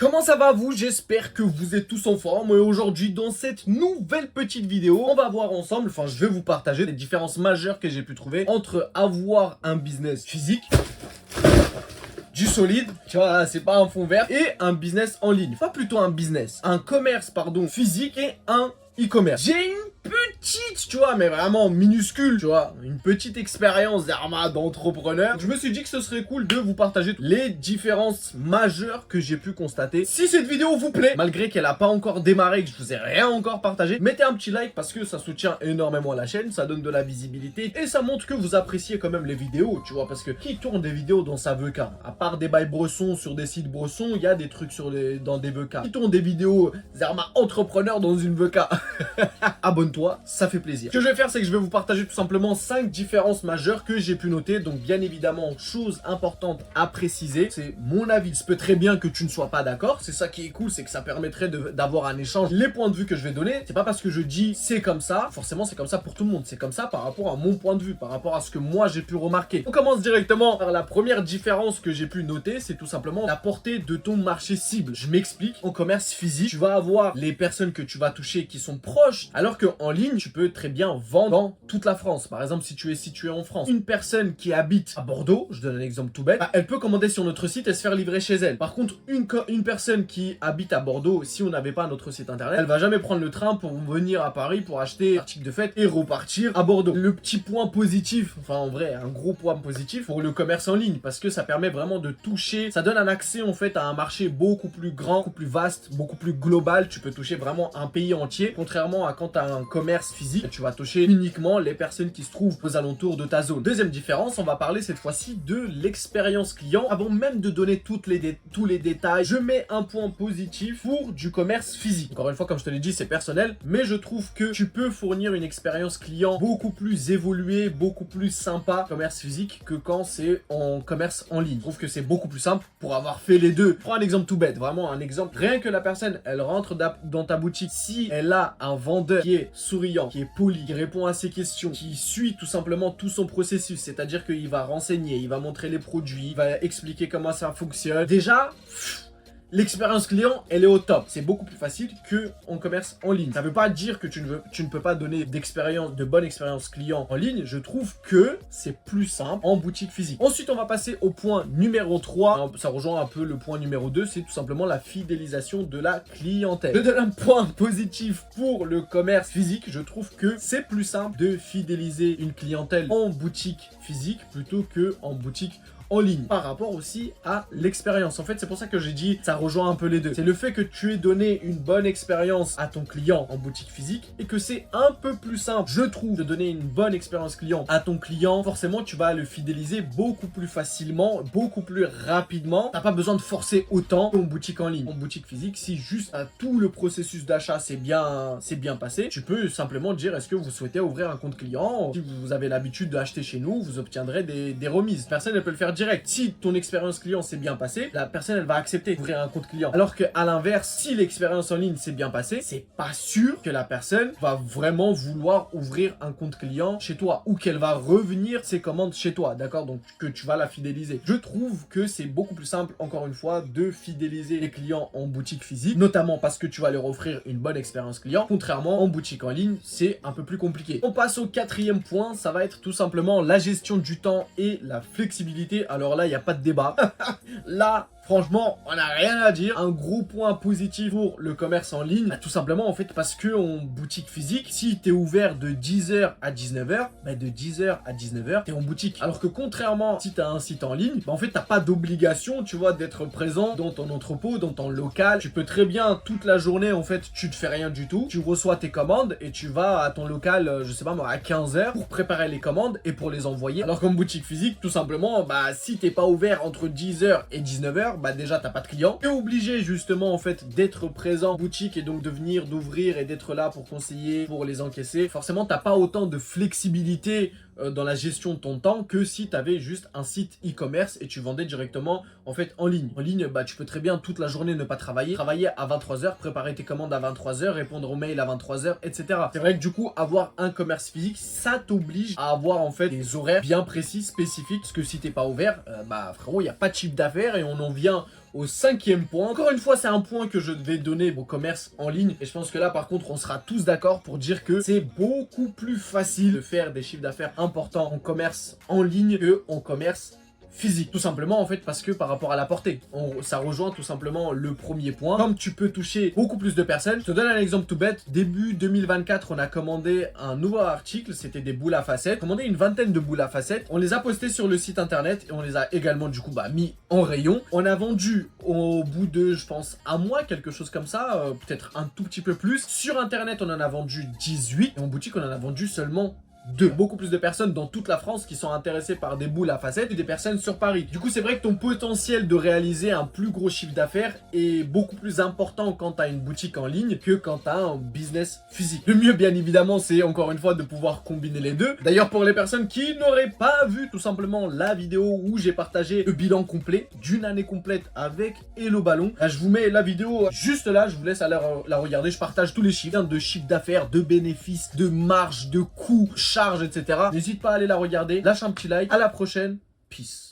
Comment ça va vous? J'espère que vous êtes tous en forme et aujourd'hui dans cette nouvelle petite vidéo, on va voir ensemble, enfin je vais vous partager les différences majeures que j'ai pu trouver entre avoir un business physique, du solide, tu vois, c'est pas un fond vert, et un business en ligne. Pas plutôt un business, un commerce, pardon, physique et un e-commerce. J'ai une petite, tu vois, mais vraiment minuscule, tu vois, une petite expérience d'entrepreneur. Je me suis dit que ce serait cool de vous partager les différences majeures que j'ai pu constater. Si cette vidéo vous plaît, malgré qu'elle a pas encore démarré, que je vous ai rien encore partagé, mettez un petit like parce que ça soutient énormément la chaîne, ça donne de la visibilité et ça montre que vous appréciez quand même les vidéos, tu vois, parce que qui tourne des vidéos dans sa VK? À part des bails bressons sur des sites bressons, il y a des trucs dans des VK. Qui tourne des vidéos entrepreneur dans une VK? Abonne-toi, ça fait plaisir. Ce que je vais faire, c'est que je vais vous partager tout simplement 5 différences majeures que j'ai pu noter. Donc bien évidemment, chose importante à préciser, c'est mon avis. Il se peut très bien que tu ne sois pas d'accord. C'est ça qui est cool, c'est que ça permettrait d'avoir un échange. Les points de vue que je vais donner, c'est pas parce que je dis c'est comme ça, forcément c'est comme ça pour tout le monde. C'est comme ça par rapport à mon point de vue, par rapport à ce que moi j'ai pu remarquer. On commence directement par la première différence que j'ai pu noter, c'est tout simplement la portée de ton marché cible. Je m'explique. En commerce physique, tu vas avoir les personnes que tu vas toucher qui sont proches, alors qu'en ligne, tu peux très bien vendre dans toute la France. Par exemple, si tu es situé en France, une personne qui habite à Bordeaux, je donne un exemple tout bête, bah, elle peut commander sur notre site et se faire livrer chez elle. Par contre, une personne qui habite à Bordeaux, si on n'avait pas notre site internet, elle va jamais prendre le train pour venir à Paris pour acheter l'article de fête et repartir à Bordeaux. Le petit point positif, enfin en vrai, un gros point positif pour le commerce en ligne, parce que ça permet vraiment de toucher, ça donne un accès en fait à un marché beaucoup plus grand, beaucoup plus vaste, beaucoup plus global. Tu peux toucher vraiment un pays entier, contrairement à quand tu as un commerce physique, tu vas toucher uniquement les personnes qui se trouvent aux alentours de ta zone. Deuxième différence, on va parler cette fois-ci de l'expérience client. Avant même de donner tous les détails, je mets un point positif pour du commerce physique. Encore une fois, comme je te l'ai dit, c'est personnel, mais je trouve que tu peux fournir une expérience client beaucoup plus évoluée, beaucoup plus sympa commerce physique que quand c'est en commerce en ligne. Je trouve que c'est beaucoup plus simple pour avoir fait les deux. Prends un exemple tout bête, vraiment un exemple. Rien que la personne, elle rentre dans ta boutique, si elle a un vendeur qui est souriant, qui est poli, qui répond à ses questions, qui suit tout simplement tout son processus, c'est-à-dire qu'il va renseigner, il va montrer les produits, il va expliquer comment ça fonctionne. Déjà, l'expérience client, elle est au top. C'est beaucoup plus facile que en commerce en ligne. Ça veut pas dire que tu ne peux pas donner de bonne expérience client en ligne. Je trouve que c'est plus simple en boutique physique. Ensuite, on va passer au point numéro 3. Ça rejoint un peu le point numéro 2. C'est tout simplement la fidélisation de la clientèle. Je donne un point positif pour le commerce physique. Je trouve que c'est plus simple de fidéliser une clientèle en boutique physique plutôt que en boutique en ligne, par rapport aussi à l'expérience. En fait, c'est pour ça que j'ai dit, ça rejoint un peu les deux. C'est le fait que tu aies donné une bonne expérience à ton client en boutique physique et que c'est un peu plus simple, je trouve, de donner une bonne expérience client à ton client. Forcément, tu vas le fidéliser beaucoup plus facilement, beaucoup plus rapidement. T'as pas besoin de forcer autant qu'en boutique en ligne. En boutique physique, si juste tout le processus d'achat c'est bien passé, tu peux simplement dire est-ce que vous souhaitez ouvrir un compte client? Si vous avez l'habitude d'acheter chez nous, vous obtiendrez des remises. Personne ne peut le faire direct. Si ton expérience client s'est bien passée, la personne elle va accepter d'ouvrir un compte client. Alors que à l'inverse, si l'expérience en ligne s'est bien passée, c'est pas sûr que la personne va vraiment vouloir ouvrir un compte client chez toi ou qu'elle va revenir ses commandes chez toi, d'accord? Donc que tu vas la fidéliser. Je trouve que c'est beaucoup plus simple, encore une fois, de fidéliser les clients en boutique physique, notamment parce que tu vas leur offrir une bonne expérience client, contrairement en boutique en ligne, c'est un peu plus compliqué. On passe au quatrième point, ça va être tout simplement la gestion du temps et la flexibilité. Alors là, il n'y a pas de débat. Là, franchement, on n'a rien à dire. Un gros point positif pour le commerce en ligne, bah, tout simplement en fait parce que en boutique physique, si tu es ouvert de 10h à 19h, bah, de 10h à 19h, tu es en boutique. Alors que contrairement si tu as un site en ligne, bah, en fait, tu n'as pas d'obligation, tu vois, d'être présent dans ton entrepôt, dans ton local. Tu peux très bien toute la journée, en fait, tu ne fais rien du tout. Tu reçois tes commandes et tu vas à ton local, je sais pas moi, à 15h pour préparer les commandes et pour les envoyer. Alors qu'en boutique physique, tout simplement, bah si t'es pas ouvert entre 10h et 19h, bah déjà t'as pas de clients. T'es obligé justement en fait d'être présent en boutique et donc de venir d'ouvrir et d'être là pour conseiller, pour les encaisser. Forcément t'as pas autant de flexibilité dans la gestion de ton temps que si tu avais juste un site e-commerce et tu vendais directement en fait en ligne. En ligne, bah tu peux très bien toute la journée ne pas travailler à 23h, préparer tes commandes à 23h, répondre aux mails à 23h, etc. C'est vrai que du coup, avoir un commerce physique, ça t'oblige à avoir en fait des horaires bien précis, spécifiques, parce que si t'es pas ouvert, bah frérot, il n'y a pas de chiffre d'affaires et on en vit vient au 5e point. Encore une fois, c'est un point que je vais donner au commerce en ligne. Et je pense que là, par contre, on sera tous d'accord pour dire que c'est beaucoup plus facile de faire des chiffres d'affaires importants en commerce en ligne que en commerce physique. Tout simplement en fait parce que par rapport à la portée, ça rejoint tout simplement le premier point. Comme tu peux toucher beaucoup plus de personnes, je te donne un exemple tout bête. Début 2024, on a commandé un nouveau article, c'était des boules à facettes. Commandé une vingtaine de boules à facettes. On les a postées sur le site internet et on les a également du coup mis en rayon. On a vendu au bout de, je pense, un mois, quelque chose comme ça, peut-être un tout petit peu plus. Sur internet, on en a vendu 18 et en boutique, on en a vendu seulement 2. Beaucoup plus de personnes dans toute la France qui sont intéressées par des boules à facettes et des personnes sur Paris. Du coup, c'est vrai que ton potentiel de réaliser un plus gros chiffre d'affaires est beaucoup plus important quand tu as une boutique en ligne que quand tu as un business physique. Le mieux, bien évidemment, c'est encore une fois de pouvoir combiner les deux. D'ailleurs, pour les personnes qui n'auraient pas vu tout simplement la vidéo où j'ai partagé le bilan complet d'une année complète avec Hello Ballon, là, je vous mets la vidéo juste là, je vous laisse aller la regarder. Je partage tous les chiffres de chiffre d'affaires, de bénéfices, de marge, de coûts, charges, etc. N'hésite pas à aller la regarder, lâche un petit like. À la prochaine, peace.